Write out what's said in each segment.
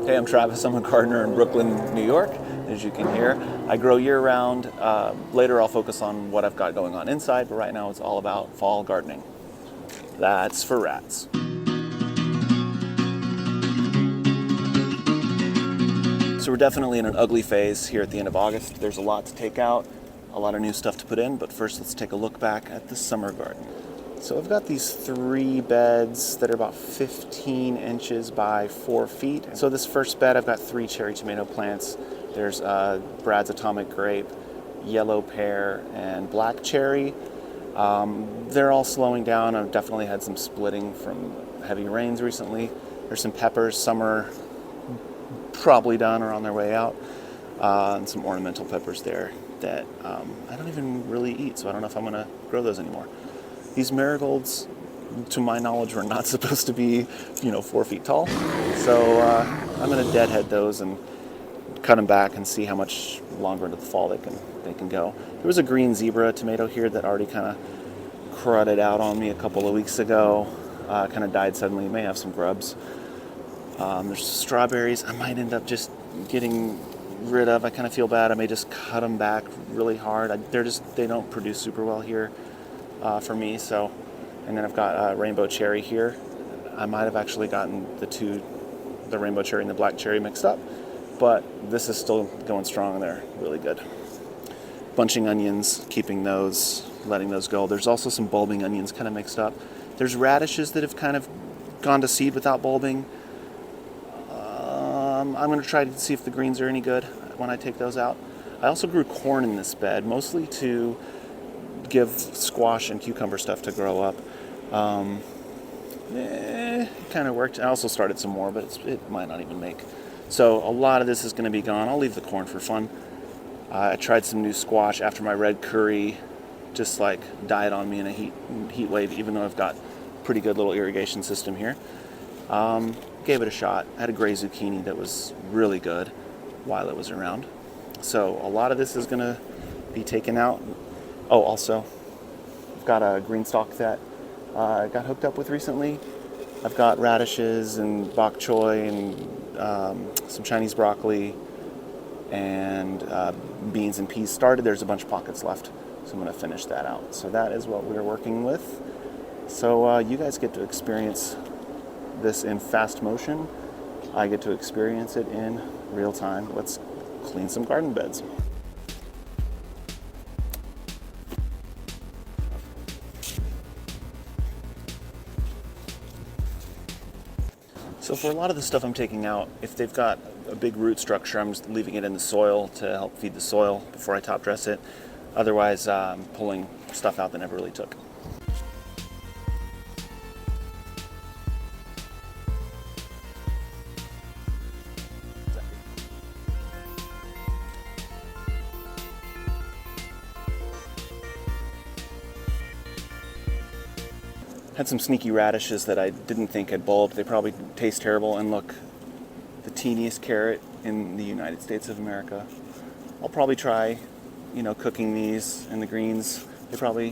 Hey, I'm Travis. I'm a gardener in Brooklyn, New York, as you can hear. I grow year-round. Later I'll focus on what I've got going on inside, but right now it's all about fall gardening. That's for rats. So we're definitely in an ugly phase here at the end of August. There's a lot to take out, a lot of new stuff to put in, but first let's take a look back at the summer garden. So I've got these 3 beds that are about 15 inches by 4 feet. So this first bed, I've got 3 cherry tomato plants. There's Brad's Atomic Grape, yellow pear, and black cherry. They're all slowing down. I've definitely had some splitting from heavy rains recently. There's some peppers. Some are probably done or on their way out. And some ornamental peppers there that I don't even really eat, so I don't know if I'm going to grow those anymore. These marigolds, to my knowledge, were not supposed to be, 4 feet tall. So I'm going to deadhead those and cut them back and see how much longer into the fall they can go. There was a green zebra tomato here that already kind of crudded out on me a couple of weeks ago. Kind of died suddenly. May have some grubs. There's strawberries I might end up just getting rid of. I kind of feel bad. I may just cut them back really hard. They don't produce super well here. For me, and then I've got rainbow cherry here. I might have actually gotten the rainbow cherry and the black cherry mixed up, but this is still going strong and they're really good. Bunching onions, keeping those, letting those go. There's also some bulbing onions kind of mixed up. There's radishes that have kind of gone to seed without bulbing. I'm going to try to see if the greens are any good when I take those out. I also grew corn in this bed, mostly to give squash and cucumber stuff to grow up. It kind of worked. I also started some more, but it might not even make. So a lot of this is going to be gone. I'll leave the corn for fun. I tried some new squash after my red curry just died on me in a heat wave, even though I've got a pretty good little irrigation system here. Gave it a shot. I had a gray zucchini that was really good while it was around. So a lot of this is going to be taken out. Oh, also, I've got a green stalk that I got hooked up with recently. I've got radishes and bok choy and some Chinese broccoli and beans and peas started. There's a bunch of pockets left, so I'm going to finish that out. So that is what we're working with. So you guys get to experience this in fast motion. I get to experience it in real time. Let's clean some garden beds. So for a lot of the stuff I'm taking out, if they've got a big root structure, I'm just leaving it in the soil to help feed the soil before I top dress it. Otherwise, I'm pulling stuff out that never really took. Had some sneaky radishes that I didn't think had bulbed. They probably taste terrible and look the teeniest carrot in the United States of America. I'll probably try, cooking these in the greens. They're probably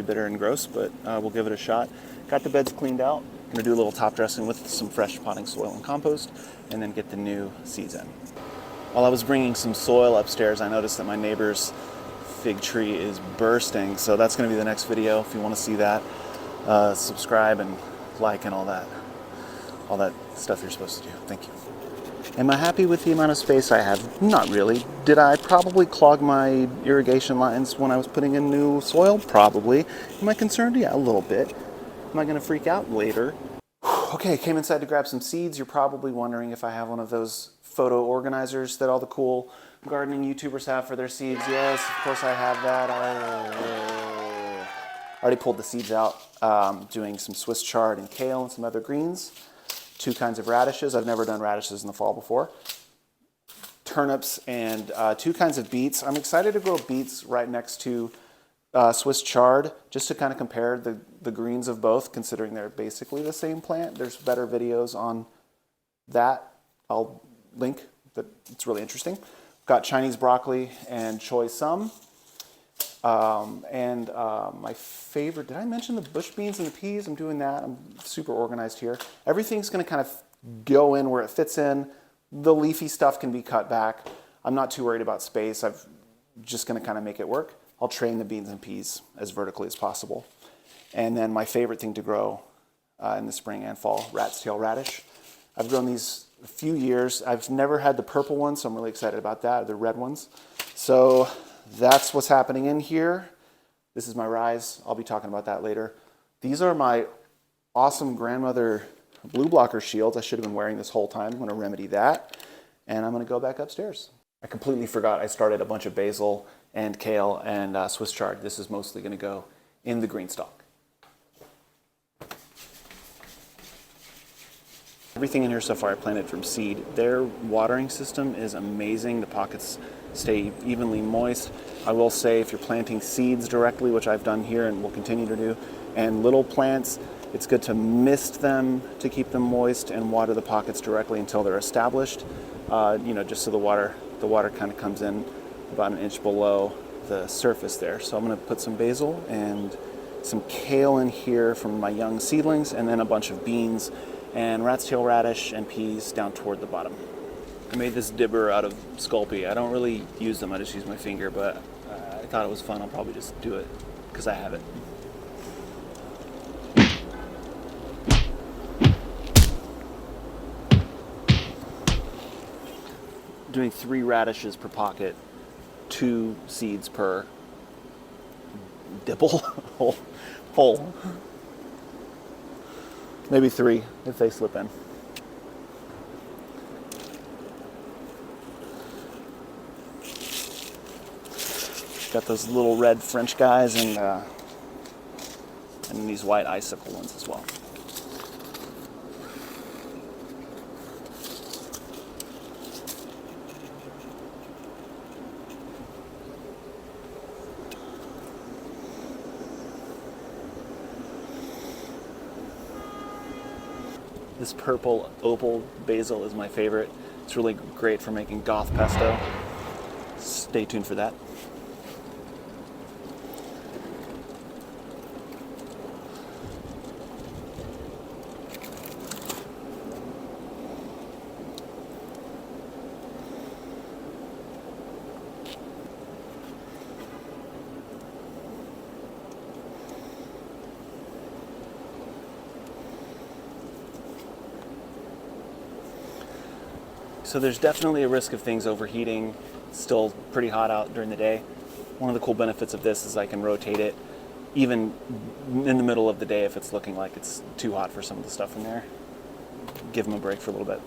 bitter and gross, but we'll give it a shot. Got the beds cleaned out. I'm gonna do a little top dressing with some fresh potting soil and compost, and then get the new seeds in. While I was bringing some soil upstairs, I noticed that my neighbor's fig tree is bursting, so that's gonna be the next video if you wanna see that. Subscribe and like and all that stuff you're supposed to do. Thank you. Am I happy with the amount of space I have? Not really. Did I probably clog my irrigation lines when I was putting in new soil? Probably. Am I concerned? Yeah, a little bit. Am I going to freak out later? Okay, came inside to grab some seeds. You're probably wondering if I have one of those photo organizers that all the cool gardening YouTubers have for their seeds. Yes, of course I have that. I already pulled the seeds out. Doing some Swiss chard and kale and some other greens. 2 kinds of radishes. I've never done radishes in the fall before. Turnips and 2 kinds of beets. I'm excited to grow beets right next to Swiss chard, just to kind of compare the greens of both, considering they're basically the same plant. There's better videos on that. I'll link, but it's really interesting. Got Chinese broccoli and choy sum. My favorite, did I mention the bush beans and the peas? I'm doing that. I'm super organized here. Everything's going to kind of go in where it fits in. The leafy stuff can be cut back. I'm not too worried about space. I'm just going to kind of make it work. I'll train the beans and peas as vertically as possible. And then my favorite thing to grow in the spring and fall, rat's tail radish. I've grown these a few years. I've never had the purple ones, so I'm really excited about that, the red ones. So that's what's happening in here. This is my rise. I'll be talking about that later. These are my awesome grandmother blue blocker shields. I should have been wearing this whole time. I'm going to remedy that. And I'm going to go back upstairs. I completely forgot I started a bunch of basil and kale and Swiss chard. This is mostly going to go in the green stalk. Everything in here so far I planted from seed. Their watering system is amazing. The pockets stay evenly moist. I will say if you're planting seeds directly, which I've done here and will continue to do, and little plants, it's good to mist them to keep them moist and water the pockets directly until they're established. Just so the water kind of comes in about an inch below the surface there. So I'm going to put some basil and some kale in here from my young seedlings, and then a bunch of beans and rat's tail radish and peas down toward the bottom. I made this dibber out of Sculpey. I don't really use them, I just use my finger, but I thought it was fun. I'll probably just do it because I have it. Doing 3 radishes per pocket, 2 seeds per dibble hole. Maybe 3 if they slip in. Got those little red French guys and these white icicle ones as well. This purple opal basil is my favorite. It's really great for making goth pesto. Stay tuned for that. So there's definitely a risk of things overheating. It's still pretty hot out during the day. One of the cool benefits of this is I can rotate it even in the middle of the day if it's looking like it's too hot for some of the stuff in there. Give them a break for a little bit.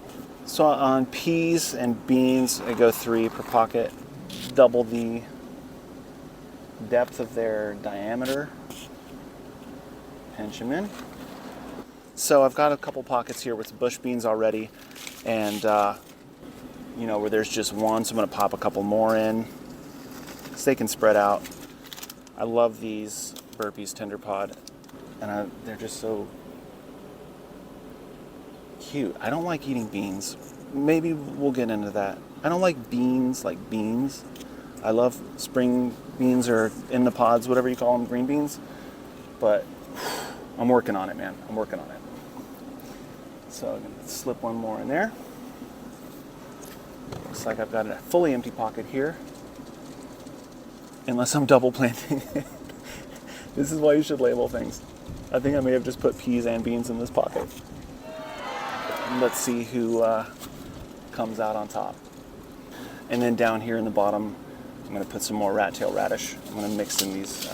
So on peas and beans, I go 3 per pocket, double the depth of their diameter. Pinch them in. So I've got a couple pockets here with bush beans already, and where there's just one, so I'm going to pop a couple more in so they can spread out. I love these Burpees Tender Pod, and they're just so cute. I don't like eating beans. Maybe we'll get into that. I don't like beans like beans. I love spring beans or in the pods, whatever you call them, green beans. But I'm working on it, man. I'm working on it. So I'm going to slip one more in there. Looks like I've got a fully empty pocket here. Unless I'm double planting. This is why you should label things. I think I may have just put peas and beans in this pocket. Let's see who comes out on top. And then down here in the bottom, I'm going to put some more rat tail radish. I'm going to mix in these,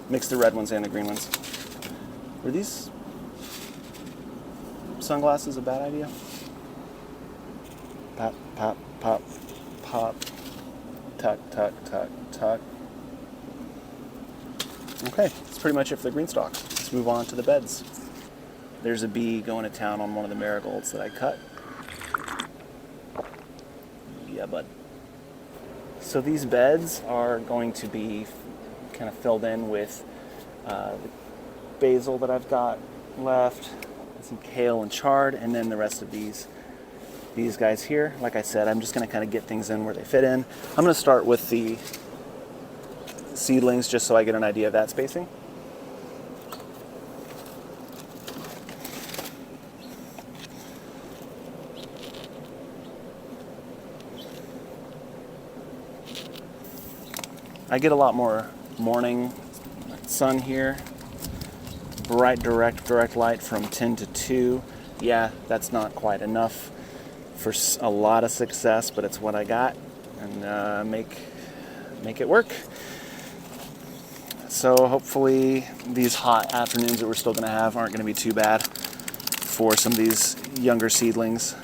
mix the red ones and the green ones. Were these sunglasses a bad idea? Pop, pop, pop, pop. Tuck, tuck, tuck, tuck. Okay, that's pretty much it for the green stalk. Let's move on to the beds. There's a bee going to town on one of the marigolds that I cut. Yeah, bud. So these beds are going to be kind of filled in with the basil that I've got left, some kale and chard, and then the rest of these guys here. Like I said, I'm just going to kind of get things in where they fit in. I'm going to start with the seedlings just so I get an idea of that spacing. I get a lot more morning sun here. Bright direct light from 10 to 2. Yeah, that's not quite enough for a lot of success, but it's what I got, and make it work. So hopefully these hot afternoons that we're still going to have aren't going to be too bad for some of these younger seedlings.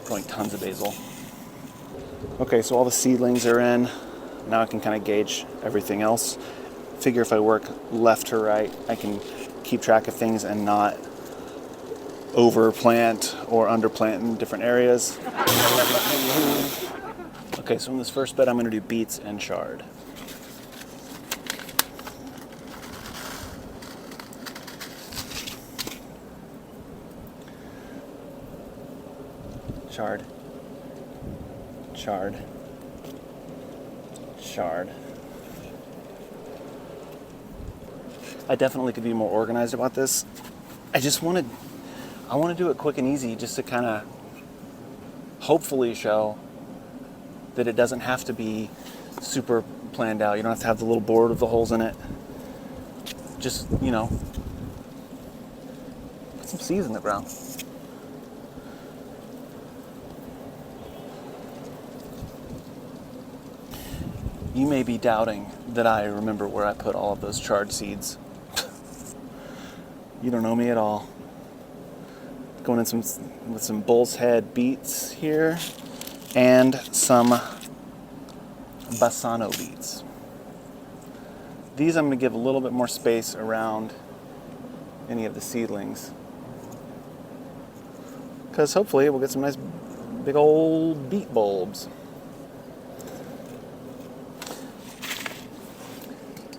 Growing tons of basil. Okay, so all the seedlings are in. Now I can kind of gauge everything else. Figure if I work left to right, I can keep track of things and not overplant or underplant in different areas. Okay, so in this first bed, I'm going to do beets and chard. Chard. Chard. Chard. I definitely could be more organized about this. I want to do it quick and easy, just to kind of hopefully show that it doesn't have to be super planned out. You don't have to have the little board with the holes in it. Just, put some seeds in the ground. You may be doubting that I remember where I put all of those chard seeds. You don't know me at all. Going in with some bull's head beets here and some Bassano beets. These I'm going to give a little bit more space around any of the seedlings, because hopefully we'll get some nice big old beet bulbs.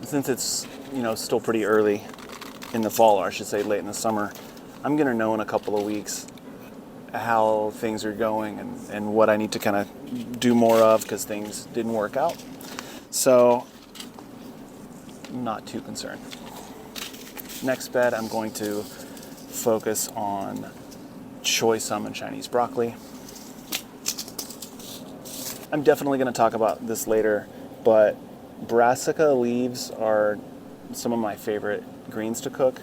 Since it's still pretty early in the fall, or I should say late in the summer, I'm going to know in a couple of weeks how things are going and what I need to kind of do more of, because things didn't work out. So, not too concerned. Next bed, I'm going to focus on choy sum and Chinese broccoli. I'm definitely going to talk about this later, but brassica leaves are some of my favorite greens to cook.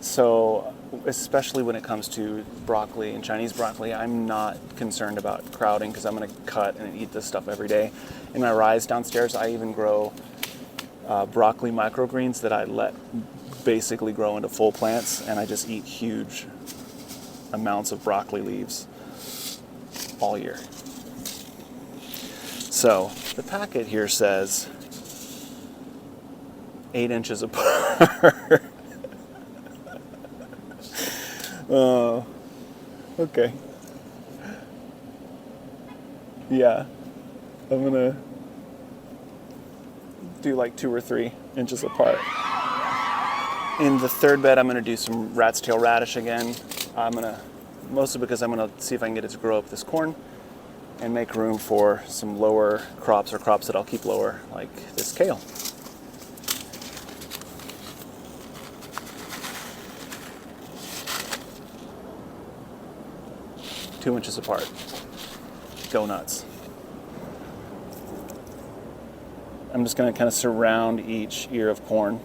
So especially when it comes to broccoli and Chinese broccoli, I'm not concerned about crowding, because I'm going to cut and eat this stuff every day. In my rise downstairs, I even grow broccoli microgreens that I let basically grow into full plants, and I just eat huge amounts of broccoli leaves all year. So the packet here says 8 inches apart. Oh, okay. Yeah, I'm gonna do like 2 or 3 inches apart. In the third bed, I'm gonna do some rat's tail radish again. Mostly because I'm gonna see if I can get it to grow up this corn and make room for some lower crops, or crops that I'll keep lower, like this kale. Two inches apart. Go nuts. I'm just going to kind of surround each ear of corn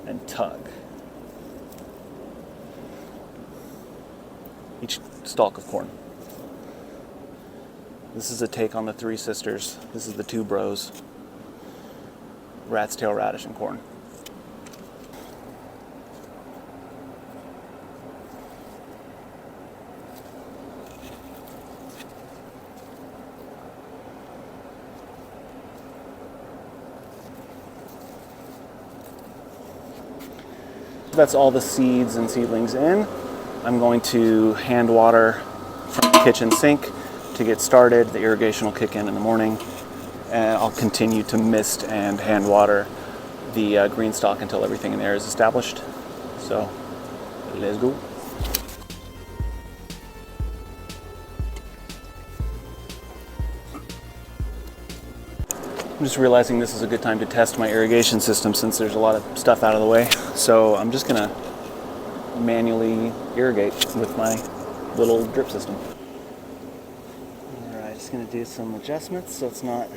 and tug. Each stalk of corn. This is a take on the three sisters. This is the two bros. Rat's tail radish and corn. That's all the seeds and seedlings in. I'm going to hand water from the kitchen sink to get started. The irrigation will kick in the morning, and I'll continue to mist and hand water the green stalk until everything in there is established. So let's go. I'm just realizing this is a good time to test my irrigation system, since there's a lot of stuff out of the way. So I'm just gonna manually irrigate with my little drip system. going to do some adjustments so it's not,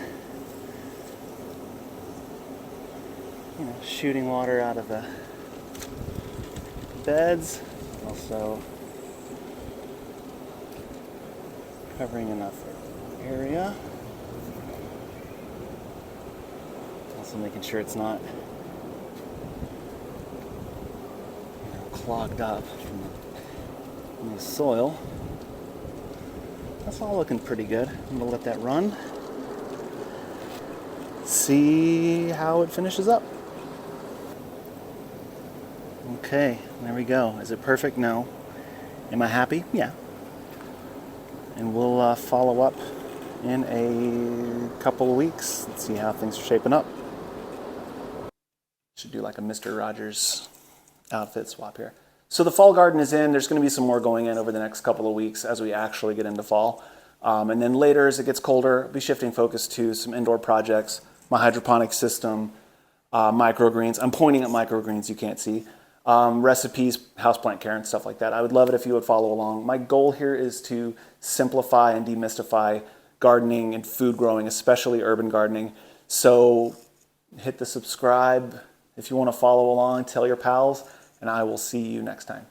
shooting water out of the beds. Also covering enough area. Also making sure it's not clogged up from the soil. That's all looking pretty good. I'm gonna let that run. See how it finishes up. Okay, there we go. Is it perfect? No. Am I happy? Yeah. And we'll follow up in a couple of weeks and see how things are shaping up. Should do like a Mr. Rogers outfit swap here. So the fall garden is in. There's going to be some more going in over the next couple of weeks as we actually get into fall. And then later, as it gets colder, I'll be shifting focus to some indoor projects, my hydroponic system, microgreens. I'm pointing at microgreens you can't see. Recipes, houseplant care, and stuff like that. I would love it if you would follow along. My goal here is to simplify and demystify gardening and food growing, especially urban gardening. So hit the subscribe if you want to follow along, tell your pals, and I will see you next time.